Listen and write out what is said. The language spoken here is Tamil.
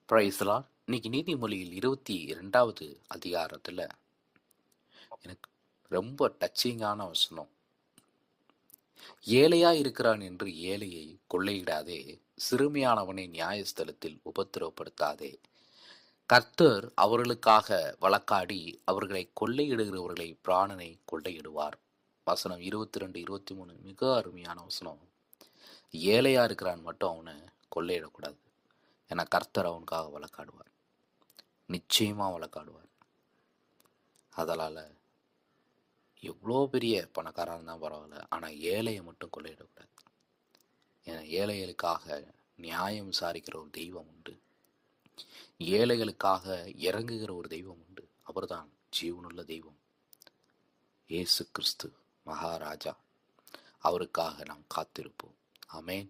Praise the Lord. இன்னைக்கு நீதிமொழியில் 22வது அதிகாரத்தில் எனக்கு ரொம்ப டச்சிங்கான வசனம். ஏழையா இருக்கிறான் என்று ஏழையை கொள்ளையிடாதே, சிறுமியானவனை நியாயஸ்தலத்தில் உபத்திரவப்படுத்தாதே. கர்த்தர் அவர்களுக்காக வழக்காடி அவர்களை கொள்ளையிடுகிறவர்களை பிராணனை கொள்ளையிடுவார். வசனம் 22, 23 மிக அருமையான வசனம். ஏழையா இருக்கிறான் மட்டும் அவனை கொள்ளையிடக்கூடாது. ஏன்னா கர்த்தர் அவனுக்காக வழக்காடுவார், நிச்சயமாக வழக்காடுவார். அதனால் எவ்வளோ பெரிய பணக்காரன் இருந்தால் பரவாயில்ல, ஆனால் ஏழையை மட்டும் கொள்ளையிடக்கூடாது. ஏன்னா ஏழைகளுக்காக நியாயம் விசாரிக்கிற ஒரு தெய்வம் உண்டு, ஏழைகளுக்காக இறங்குகிற ஒரு தெய்வம் உண்டு. அவர்தான் ஜீவனுள்ள தெய்வம், இயேசு கிறிஸ்து மகாராஜா. அவருக்காக நாம் காத்திருப்போம். ஆமென்.